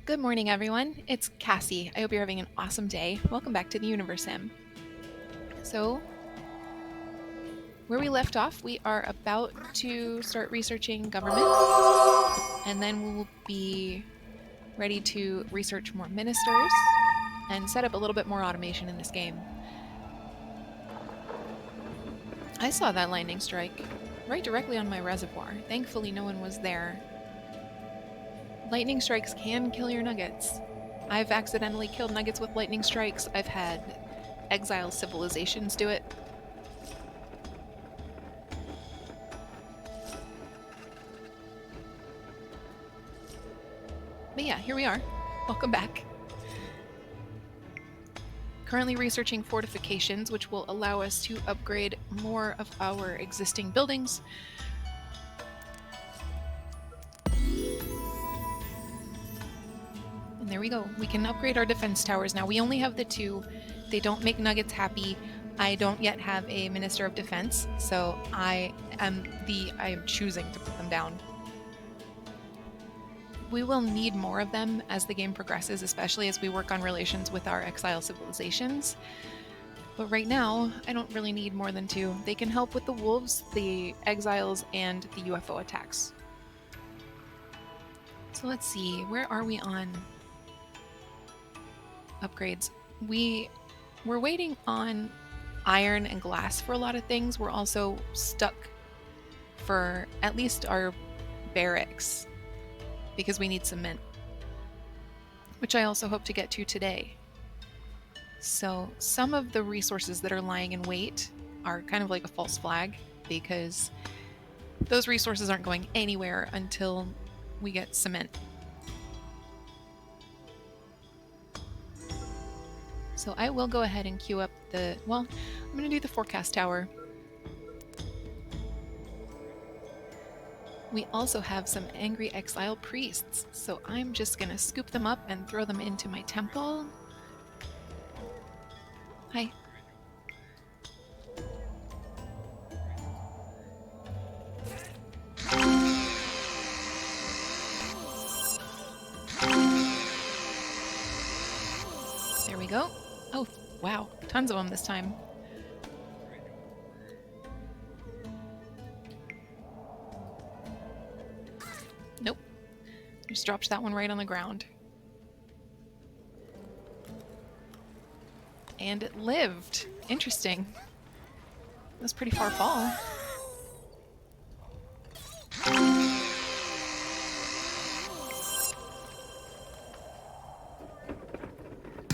Good morning, everyone. It's Cassie. I hope you're having an awesome day. Welcome back to the Universim. So, where we left off, we are about to start researching government, and then we will be ready to research more ministers and set up a little bit more automation in this game. I saw that lightning strike right directly on my reservoir. Thankfully, no one was there. Lightning strikes can kill your nuggets. I've accidentally killed nuggets with lightning strikes. I've had exile civilizations do it. But yeah, here we are. Welcome back. Currently researching fortifications, which will allow us to upgrade more of our existing buildings. And there we go. We can upgrade our defense towers now. We only have the two. They don't make nuggets happy. I don't yet have a Minister of Defense, so I am choosing to put them down. We will need more of them as the game progresses, especially as we work on relations with our exile civilizations. But right now, I don't really need more than two. They can help with the wolves, the exiles, and the UFO attacks. So let's see, where are we on upgrades? We're waiting on iron and glass for a lot of things. We're also stuck for at least our barracks because we need cement, which I also hope to get to today. So some of the resources that are lying in wait are kind of like a false flag because those resources aren't going anywhere until we get cement. So I will go ahead and queue up I'm going to do the forecast tower. We also have some angry exile priests, so I'm just going to scoop them up and throw them into my temple. Hi. There we go. Oh, wow. Tons of them this time. Nope. Just dropped that one right on the ground. And it lived. Interesting. That's pretty far fall.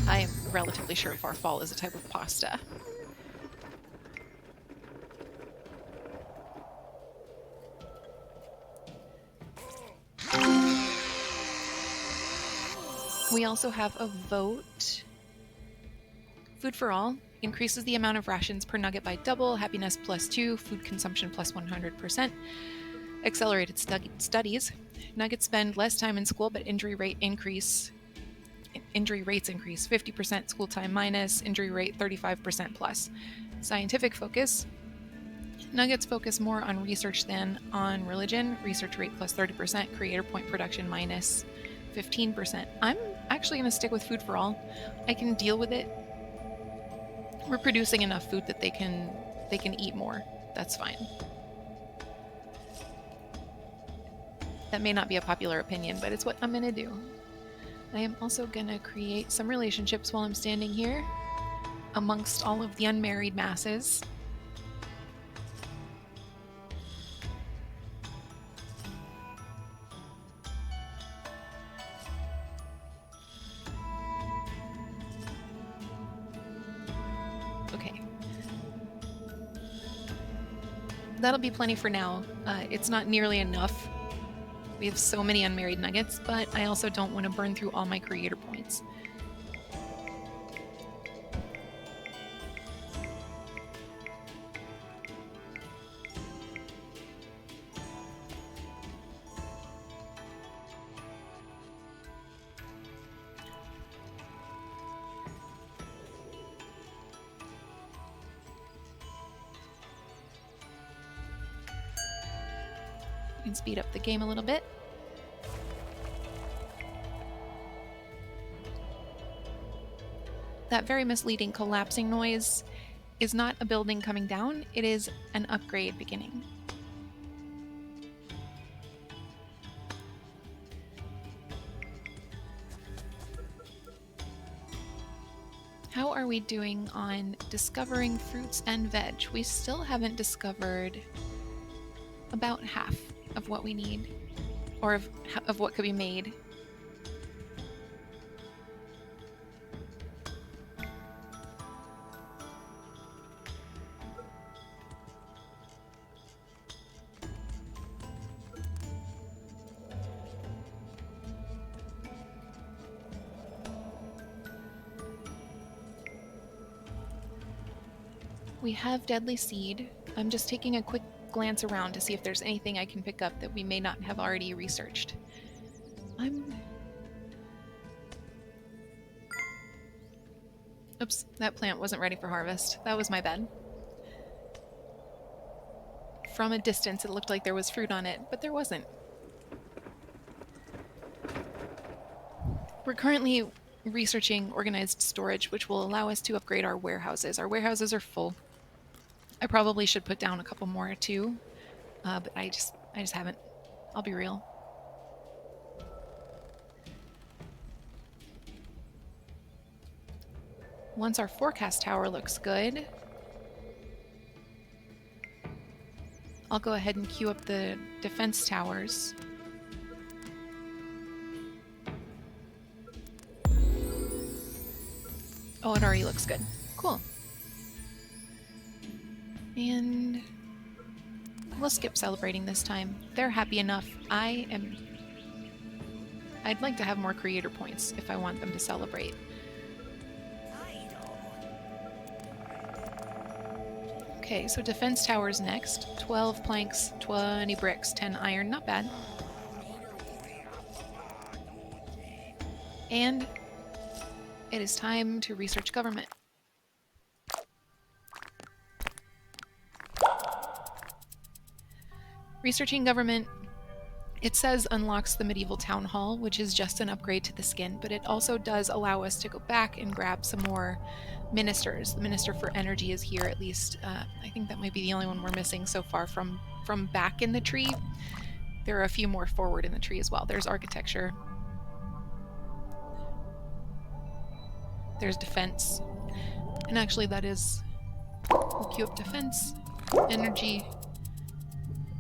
I am relatively sure farfall is a type of pasta. We also have a vote. Food for all increases the amount of rations per nugget by double, happiness +2, food consumption +100%, accelerated studies. Nuggets spend less time in school, but injury rates increase 50%, school time minus, injury rate 35% plus. Scientific focus. Nuggets focus more on research than on religion. Research rate +30%, creator point production minus 15%. I'm actually going to stick with food for all. I can deal with it. We're producing enough food that they can eat more. That's fine. That may not be a popular opinion, but it's what I'm going to do. I am also going to create some relationships while I'm standing here amongst all of the unmarried masses. Okay. That'll be plenty for now. It's not nearly enough. We have so many unmarried nuggets, but I also don't want to burn through all my creator points. Speed up the game a little bit. That very misleading collapsing noise is not a building coming down, it is an upgrade beginning. How are we doing on discovering fruits and veg? We still haven't discovered about half of what we need, or of what could be made. We have deadly seed. I'm just taking a quick glance around to see if there's anything I can pick up that we may not have already researched. Oops, that plant wasn't ready for harvest. That was my bad. From a distance, it looked like there was fruit on it, but there wasn't. We're currently researching organized storage, which will allow us to upgrade our warehouses. Our warehouses are full. I probably should put down a couple more too, but I just haven't. I'll be real. Once our forecast tower looks good, I'll go ahead and queue up the defense towers. Oh, it already looks good. Cool. And we'll skip celebrating this time. They're happy enough. I'd like to have more creator points if I want them to celebrate. Okay, so defense towers next. 12 planks, 20 bricks, 10 iron. Not bad. And it is time to research government. Researching government, it says unlocks the medieval town hall, which is just an upgrade to the skin, but it also does allow us to go back and grab some more ministers. The minister for energy is here, at least. I think that might be the only one we're missing so far from back in the tree. There are a few more forward in the tree as well. There's architecture. There's defense. And actually that is, we'll queue up defense, energy,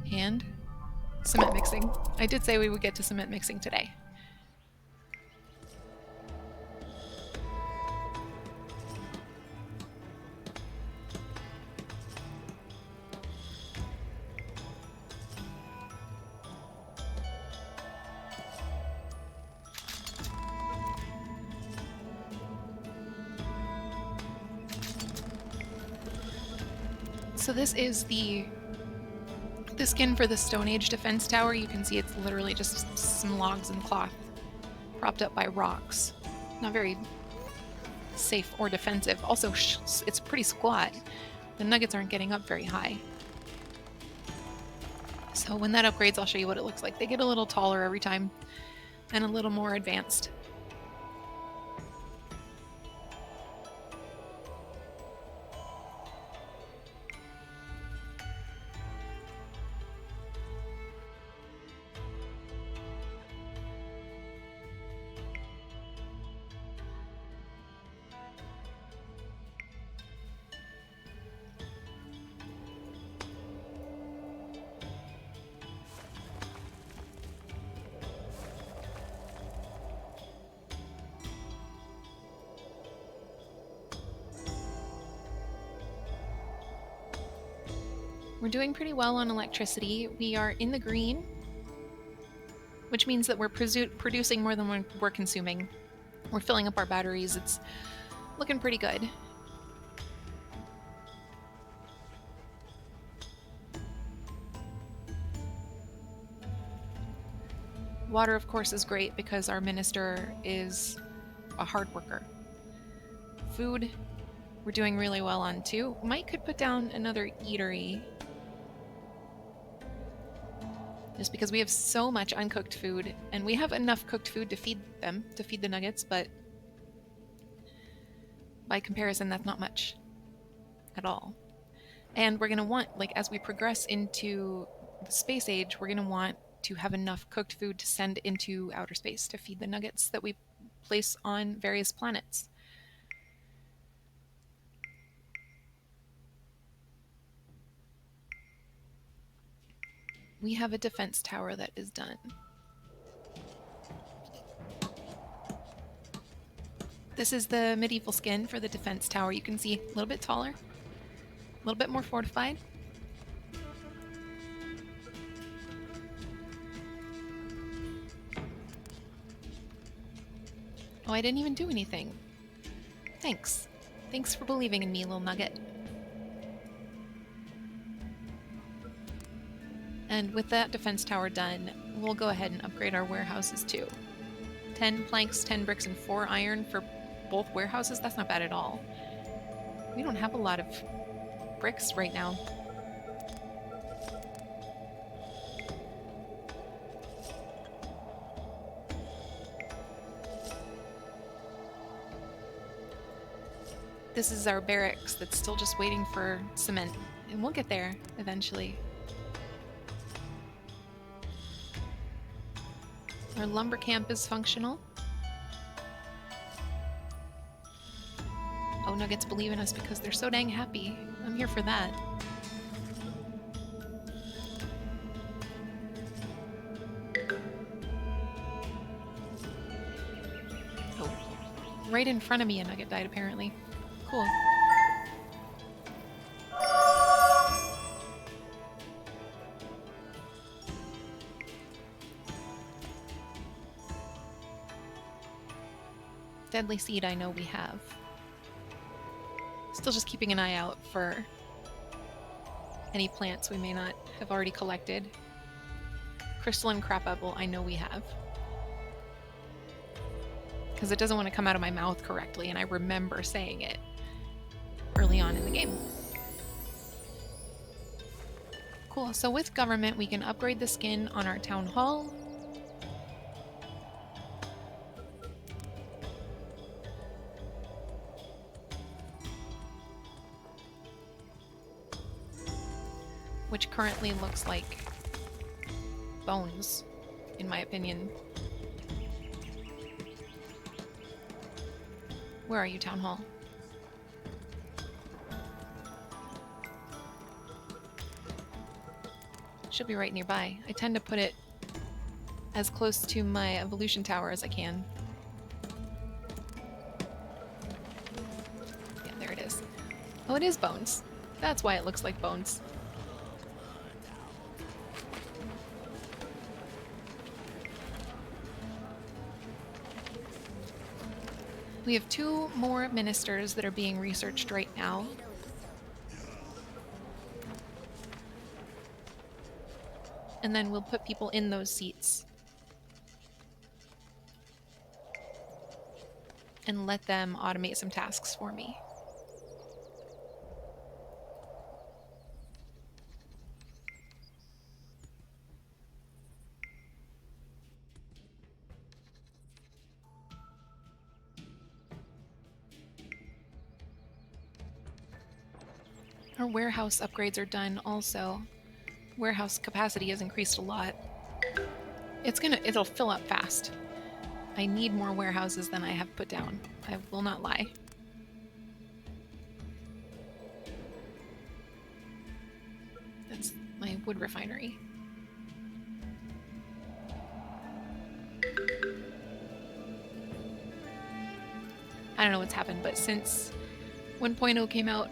and cement mixing. I did say we would get to cement mixing today. So this is the skin for the Stone Age defense tower. You can see it's literally just some logs and cloth propped up by rocks. Not very safe or defensive. Also, it's pretty squat. The nuggets aren't getting up very high. So when that upgrades, I'll show you what it looks like. They get a little taller every time and a little more advanced. We're doing pretty well on electricity. We are in the green, which means that we're producing more than we're consuming. We're filling up our batteries. It's looking pretty good. Water, of course, is great because our minister is a hard worker. Food, we're doing really well on too. Might could put down another eatery. Just because we have so much uncooked food, and we have enough cooked food to feed them, to feed the nuggets, but By comparison, that's not much at all. And we're going to want, like, as we progress into the space age, we're going to want to have enough cooked food to send into outer space to feed the nuggets that we place on various planets. We have a defense tower that is done. This is the medieval skin for the defense tower. You can see a little bit taller, a little bit more fortified. Oh, I didn't even do anything. Thanks. Thanks for believing in me, little nugget. And with that defense tower done, we'll go ahead and upgrade our warehouses too. 10 planks, 10 bricks, and 4 iron for both warehouses? That's not bad at all. We don't have a lot of bricks right now. This is our barracks that's still just waiting for cement, and we'll get there eventually. Our lumber camp is functional. Oh, Nuggets believe in us because they're so dang happy. I'm here for that. Oh, right in front of me a Nugget died apparently. Cool. Deadly seed I know we have. Still just keeping an eye out for any plants we may not have already collected. Crystalline crap apple I know we have. Because it doesn't want to come out of my mouth correctly, and I remember saying it early on in the game. Cool, so with government we can upgrade the skin on our town hall. Which currently looks like bones, in my opinion. Where are you, Town Hall? Should be right nearby. I tend to put it as close to my evolution tower as I can. Yeah, there it is. Oh, it is bones. That's why it looks like bones. We have 2 more ministers that are being researched right now. And then we'll put people in those seats. And let them automate some tasks for me. Our warehouse upgrades are done also. Warehouse capacity has increased a lot. It'll fill up fast. I need more warehouses than I have put down. I will not lie. That's my wood refinery. I don't know what's happened, but since 1.0 came out,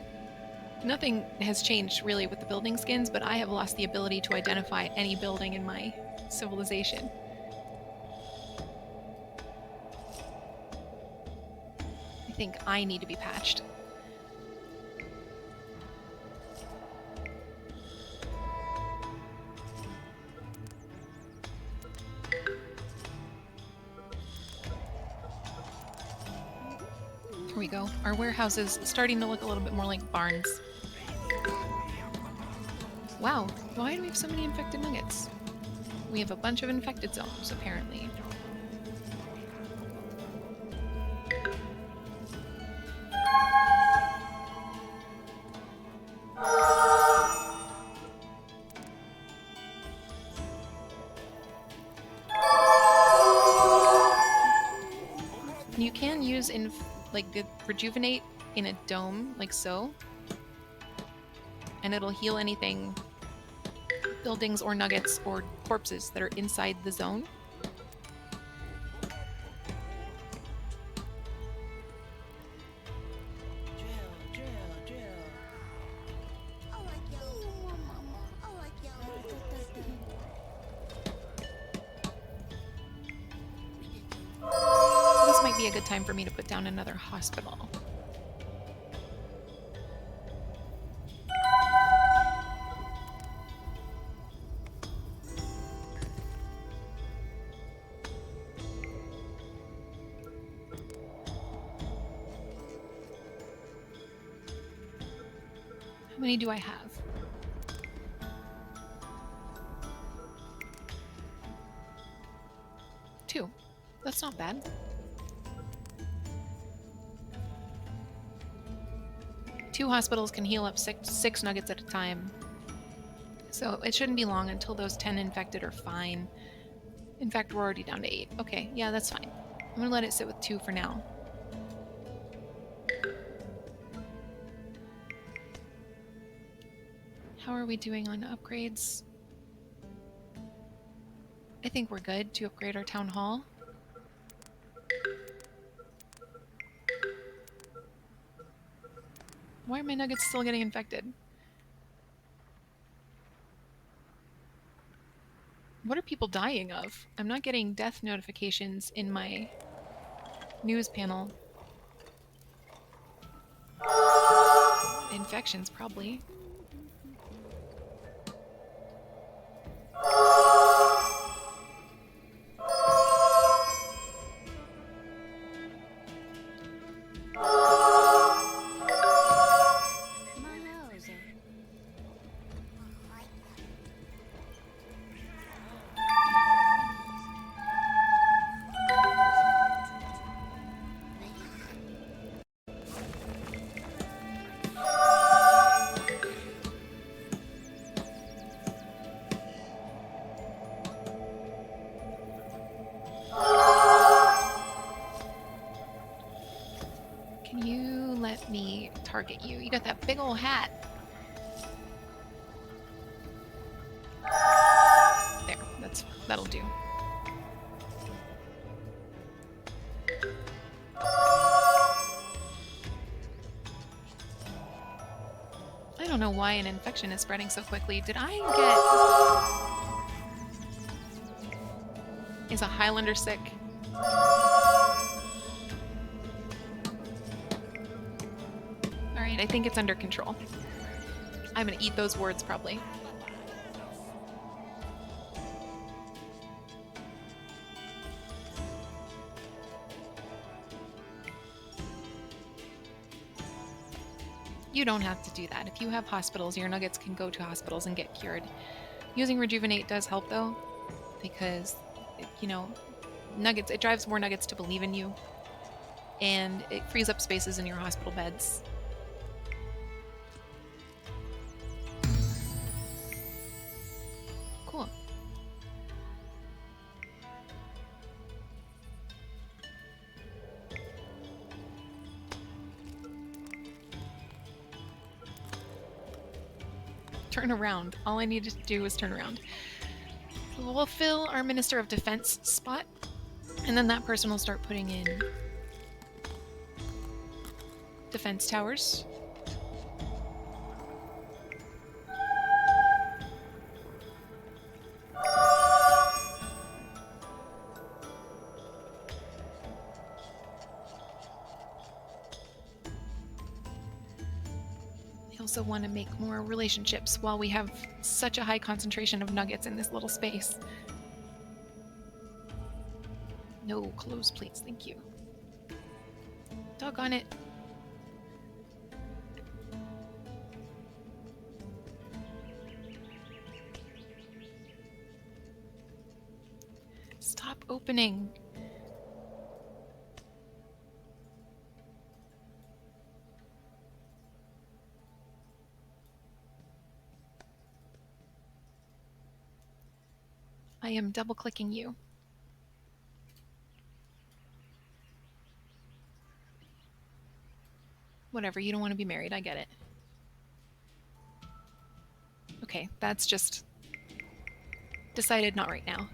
nothing has changed really with the building skins, but I have lost the ability to identify any building in my civilization. I think I need to be patched. Here we go. Our warehouse is starting to look a little bit more like barns. Wow, why do we have so many infected nuggets? We have a bunch of infected zones, apparently. You can use like the rejuvenate in a dome, like so, and it'll heal anything, buildings or nuggets or corpses that are inside the zone. This might be a good time for me to put down another hospital. How many do I have? 2. That's not bad. 2 hospitals can heal up six nuggets at a time. So it shouldn't be long until those 10 infected are fine. In fact, we're already down to 8. Okay, yeah, that's fine. I'm gonna let it sit with 2 for now. How are we doing on upgrades? I think we're good to upgrade our town hall. Why are my nuggets still getting infected? What are people dying of? I'm not getting death notifications in my news panel. Infections, probably. Can you let me target you? You got that big old hat. There, that'll do. I don't know why an infection is spreading so quickly. Did I get... Is a Highlander sick? Alright, I think it's under control. I'm gonna eat those words, probably. You don't have to do that. If you have hospitals, your nuggets can go to hospitals and get cured. Using rejuvenate does help, though, because, you know, nuggets, it drives more nuggets to believe in you, and it frees up spaces in your hospital beds. Cool. Turn around. All I needed to do was turn around. So we'll fill our Minister of Defense spot, and then that person will start putting in defense towers. I also want to make more relationships while we have such a high concentration of nuggets in this little space. No closed plates, thank you. Doggone it. Stop opening. I am double-clicking you. Whatever, you don't want to be married. I get it. Okay, that's just decided not right now.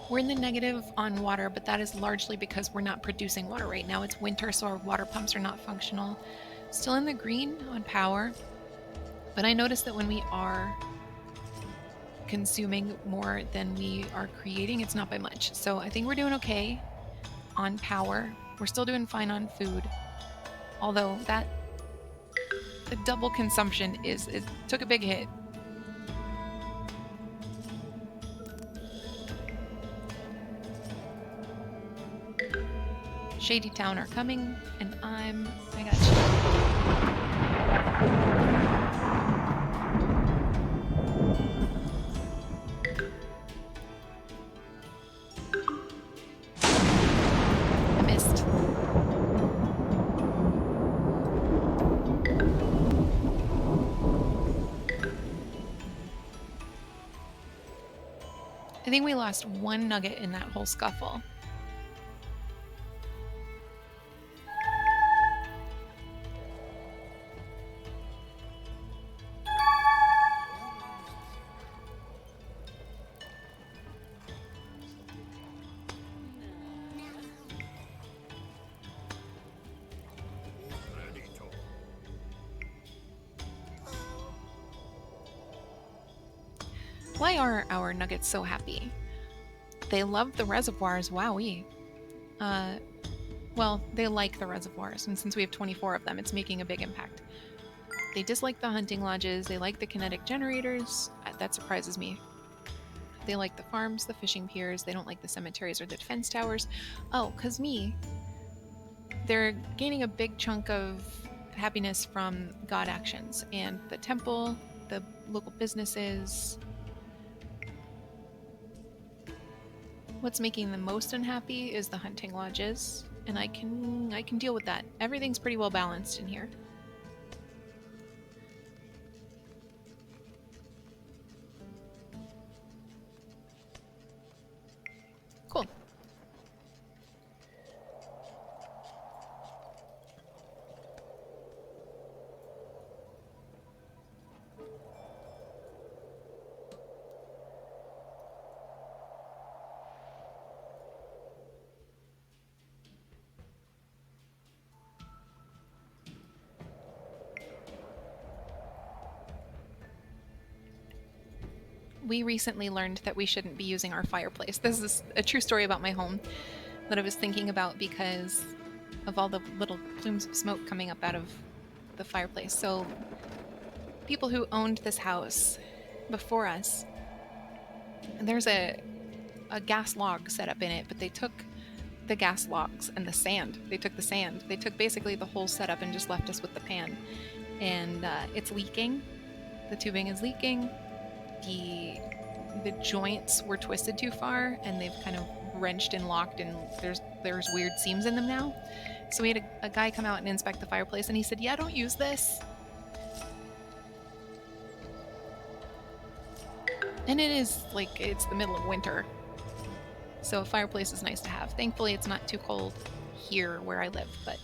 We're in the negative on water, but that is largely because we're not producing water right now. It's winter, so our water pumps are not functional. Still in the green on power, but I noticed that when we are consuming more than we are creating, it's not by much. So I think we're doing okay on power. We're still doing fine on food. Although the double consumption it took a big hit. Shady Town are coming, and I got you. I missed. I think we lost one nugget in that whole scuffle. Why are our nuggets so happy? They love the reservoirs, wowee. Well, they like the reservoirs, and since we have 24 of them, it's making a big impact. They dislike the hunting lodges, they like the kinetic generators. That surprises me. They like the farms, the fishing piers, they don't like the cemeteries or the defense towers. Oh, cause me. They're gaining a big chunk of happiness from god actions, and the temple, the local businesses. What's making them most unhappy is the hunting lodges, and I can deal with that. Everything's pretty well balanced in here. Cool. We recently learned that we shouldn't be using our fireplace. This is a true story about my home that I was thinking about because of all the little plumes of smoke coming up out of the fireplace. So people who owned this house before us, there's a gas log set up in it, but they took the gas logs and the sand. They took the sand. They took basically the whole setup and just left us with the pan. And it's leaking. The tubing is leaking. The joints were twisted too far, and they've kind of wrenched and locked, and there's weird seams in them now. So we had a guy come out and inspect the fireplace, and he said, "Yeah, don't use this." And it is like it's the middle of winter, so a fireplace is nice to have. Thankfully, it's not too cold here where I live, but.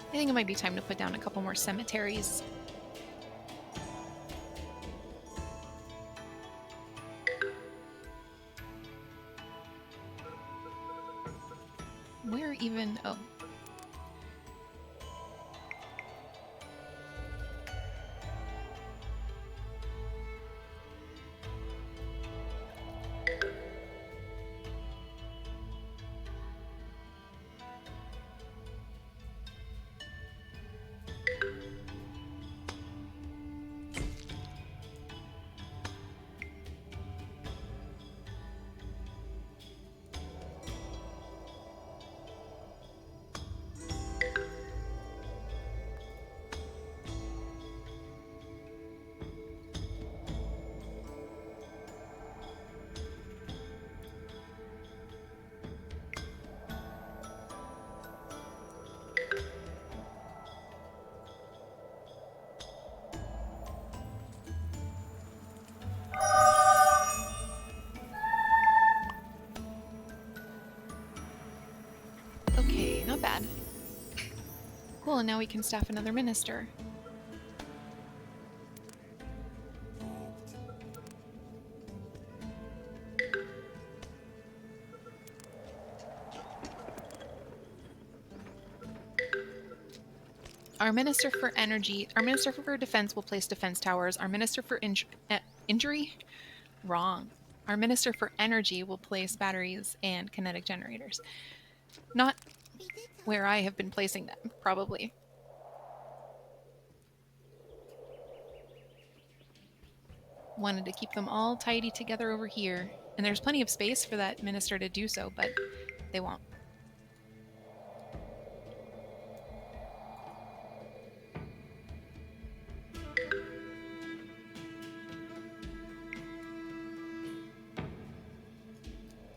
I think it might be time to put down a couple more cemeteries. Where even... Oh. Okay, not bad. Cool, and now we can staff another minister. Our Minister for Energy, our Minister for Defense will place defense towers. Our Minister for Injury? Wrong. Our Minister for Energy will place batteries and kinetic generators. Not where I have been placing them, probably. Wanted to keep them all tidy together over here. And there's plenty of space for that minister to do so, but they won't.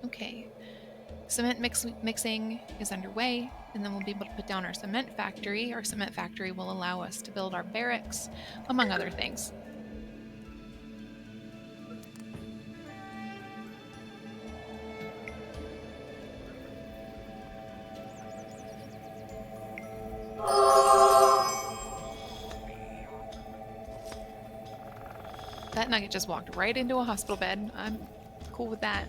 Okay. Cement mixing is underway, and then we'll be able to put down our cement factory. Our cement factory will allow us to build our barracks, among other things. That nugget just walked right into a hospital bed. I'm cool with that.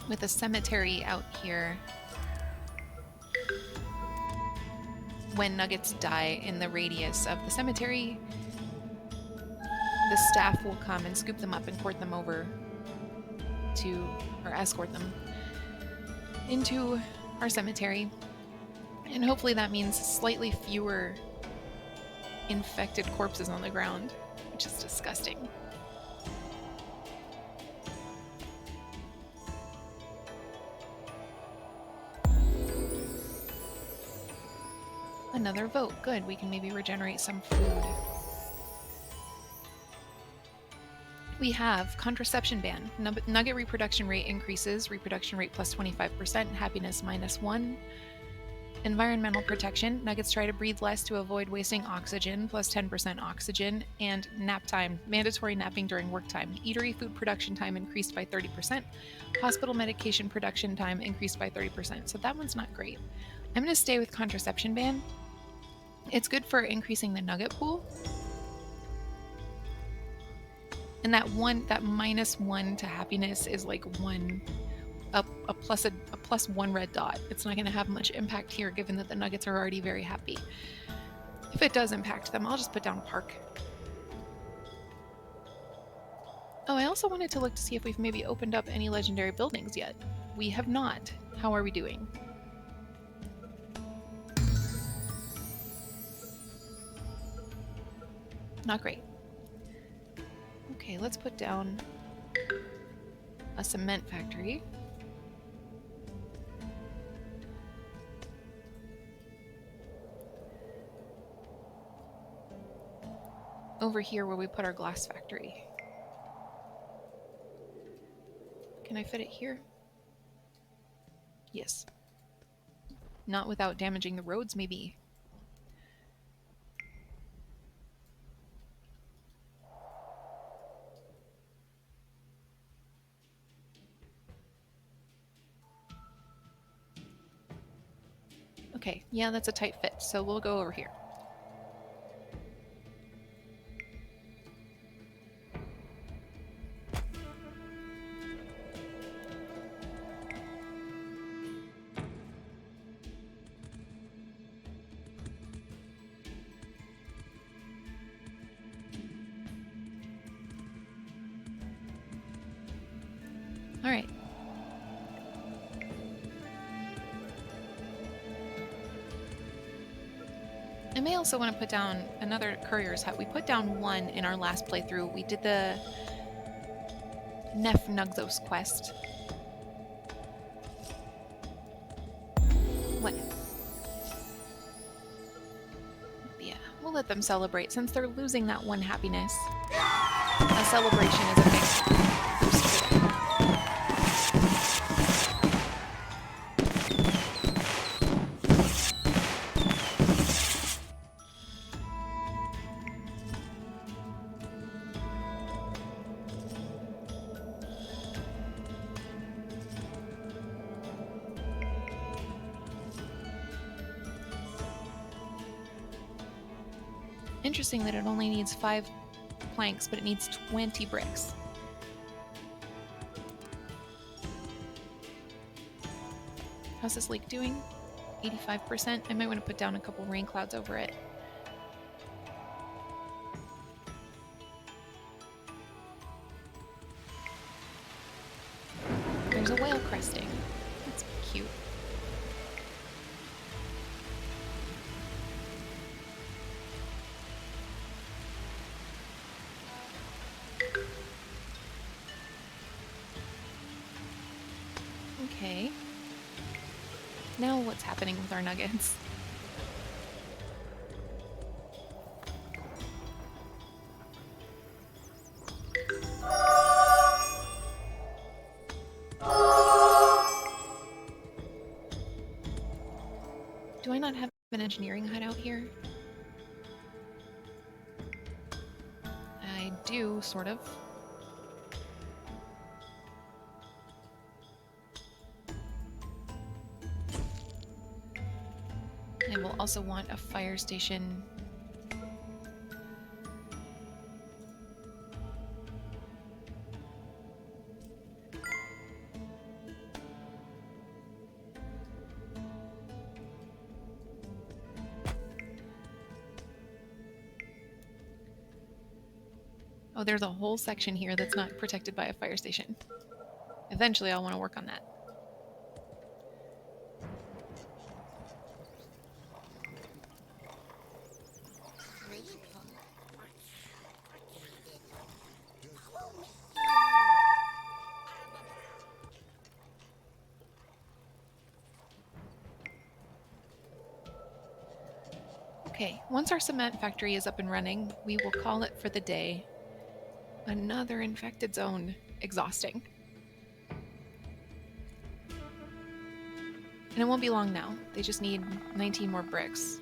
With a cemetery out here, when nuggets die in the radius of the cemetery, the staff will come and scoop them up and port them over to, or escort them into our cemetery. And hopefully that means slightly fewer infected corpses on the ground, which is disgusting. Another vote. Good. We can maybe regenerate some food. We have contraception ban. Nugget reproduction rate increases. Reproduction rate plus 25%. Happiness -1. Environmental protection. Nuggets try to breathe less to avoid wasting oxygen, plus 10% oxygen. And nap time. Mandatory napping during work time. Eatery food production time increased by 30%. Hospital medication production time increased by 30%. So that one's not great. I'm going to stay with contraception ban. It's good for increasing the nugget pool. And that -1 to happiness is like a plus 1 red dot. It's not going to have much impact here, given that the nuggets are already very happy. If it does impact them, I'll just put down park. Oh, I also wanted to look to see if we've maybe opened up any legendary buildings yet. We have not. How are we doing? Not great. Okay, let's put down a cement factory. Over here where we put our glass factory. Can I fit it here? Yes. Not without damaging the roads, maybe. Okay, yeah, that's a tight fit, so we'll go over here. All right. I may also want to put down another courier's hut. We put down one in our last playthrough. We did the Nef Nugzos quest. What? Yeah, we'll let them celebrate since they're losing that one happiness. A celebration is a big boost for them. Interesting that it only needs 5 planks, but it needs 20 bricks. How's this lake doing? 85%. I might want to put down a couple rain clouds over it. There's a whale cresting. That's cute. Okay. Now what's happening with our nuggets? Do I not have an engineering hut out here? I do, sort of. I will also want a fire station. Oh, there's a whole section here that's not protected by a fire station. Eventually, I'll want to work on that. Okay, once our cement factory is up and running, we will call it for the day. Another infected zone. Exhausting. And it won't be long now. They just need 19 more bricks.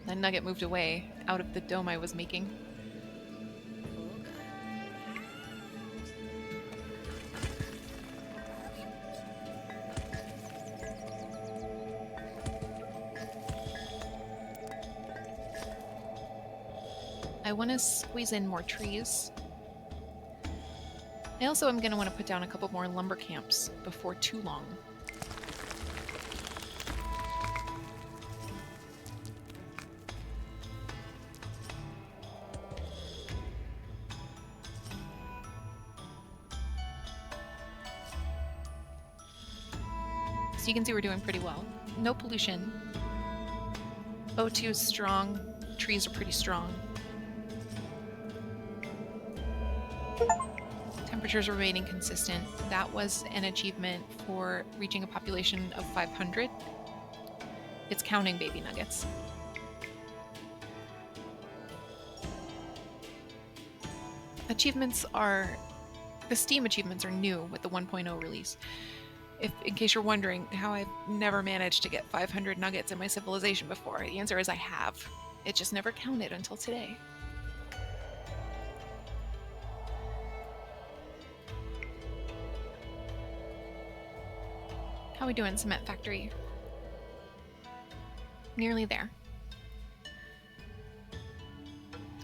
That nugget moved away, out of the dome I was making. I want to squeeze in more trees. I also am going to want to put down a couple more lumber camps before too long. So you can see we're doing pretty well. No pollution. O2 is strong. Trees are pretty strong. Temperatures remaining consistent. That was an achievement for reaching a population of 500. It's counting baby nuggets. Achievements are... The Steam achievements are new with the 1.0 release. In case you're wondering how I've never managed to get 500 nuggets in my civilization before, the answer is I have. It just never counted until today. How we doing, cement factory? Nearly there.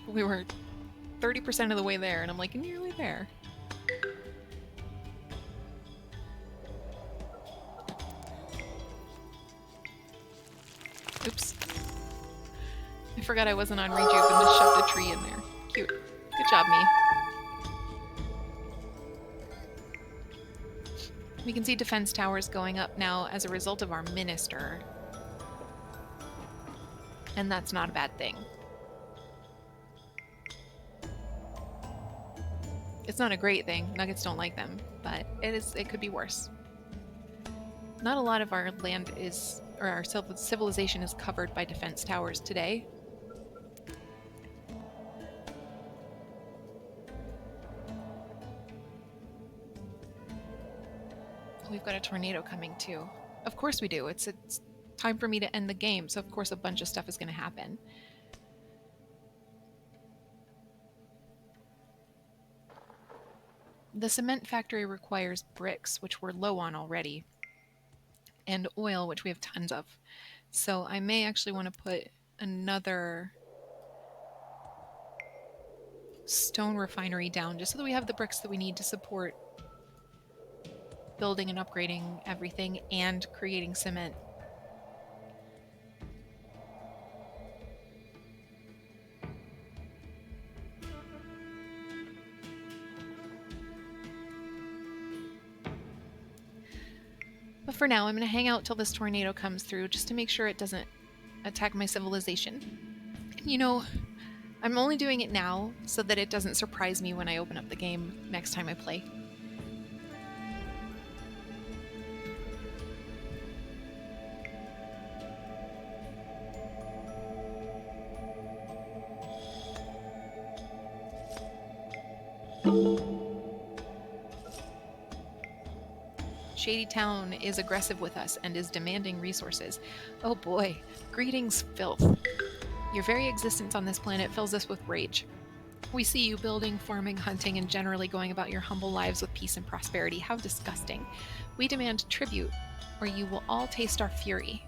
We were 30% of the way there, and I'm like, nearly there. Oops. I forgot I wasn't on rejuve and just shoved a tree in there. Cute. Good job, me. We can see defense towers going up now as a result of our minister. And that's not a bad thing. It's not a great thing. Nuggets don't like them, but it could be worse. Not a lot of our land is, or our civilization is covered by defense towers today. We've got a tornado coming too. Of course we do. It's time for me to end the game, so of course a bunch of stuff is going to happen. The cement factory requires bricks, which we're low on already, and oil, which we have tons of. So I may actually want to put another stone refinery down, just so that we have the bricks that we need to support building and upgrading everything and creating cement. But for now, I'm going to hang out till this tornado comes through, just to make sure it doesn't attack my civilization. You know, I'm only doing it now so that it doesn't surprise me when I open up the game next time I play. Shady Town is aggressive with us and is demanding resources. Oh boy, greetings, filth. Your very existence on this planet fills us with rage. We see you building, farming, hunting, and generally going about your humble lives with peace and prosperity. How disgusting. We demand tribute, or you will all taste our fury.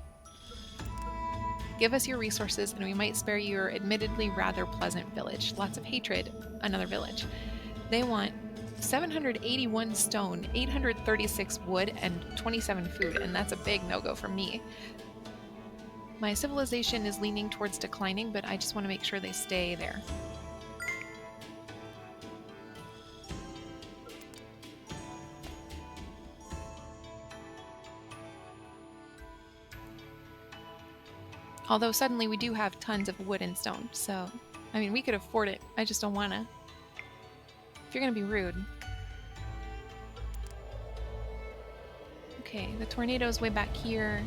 Give us your resources, and we might spare your admittedly rather pleasant village. Lots of hatred, another village. They want 781 stone, 836 wood, and 27 food, and that's a big no-go for me. My civilization is leaning towards declining, but I just want to make sure they stay there. Although suddenly we do have tons of wood and stone, so, I mean, we could afford it. I just don't want to. If you're going to be rude. Okay, the tornado's way back here.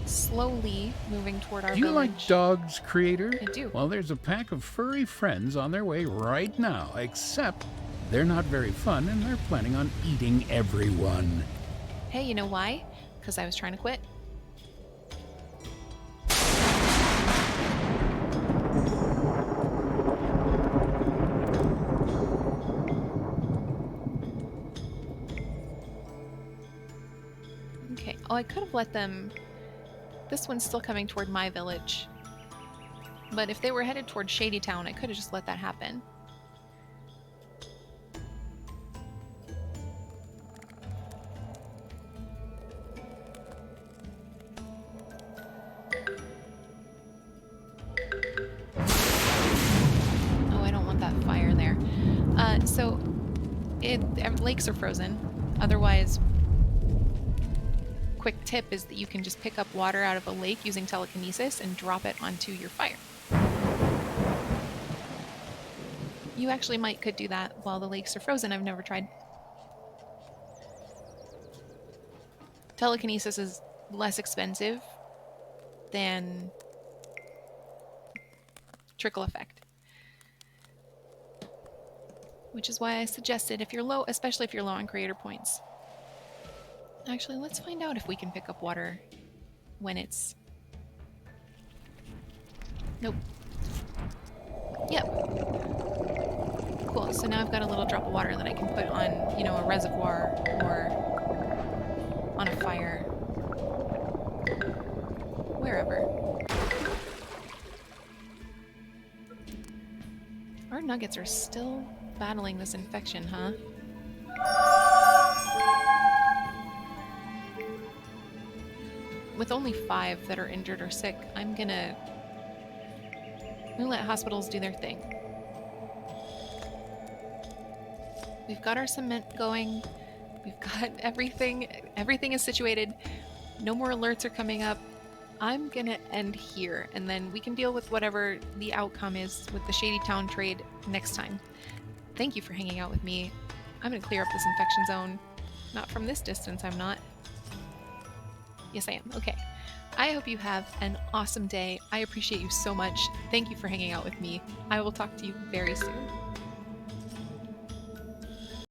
Slowly moving toward our village. Do you like dogs, Creator? I do. Well, there's a pack of furry friends on their way right now, except they're not very fun and they're planning on eating everyone. Hey, you know why? Because I was trying to quit. Okay, oh, I could have let them... This one's still coming toward my village. But if they were headed toward Shady Town, I could have just let that happen. Oh, I don't want that fire there. So, lakes are frozen. Otherwise... Quick tip is that you can just pick up water out of a lake using telekinesis and drop it onto your fire. You actually could do that while the lakes are frozen. I've never tried. Telekinesis is less expensive than trickle effect. Which is why I suggested if you're low, especially if you're low on creator points. Actually, let's find out if we can pick up water when it's... Nope. Yep. Cool, so now I've got a little drop of water that I can put on, you know, a reservoir or on a fire. Wherever. Our nuggets are still battling this infection, huh? With only 5 that are injured or sick, I'm gonna let hospitals do their thing. We've got our cement going. We've got everything. Everything is situated. No more alerts are coming up. I'm gonna end here, and then we can deal with whatever the outcome is with the Shady Town trade next time. Thank you for hanging out with me. I'm gonna clear up this infection zone. Not from this distance, I'm not. Yes, I am. Okay. I hope you have an awesome day. I appreciate you so much. Thank you for hanging out with me. I will talk to you very soon.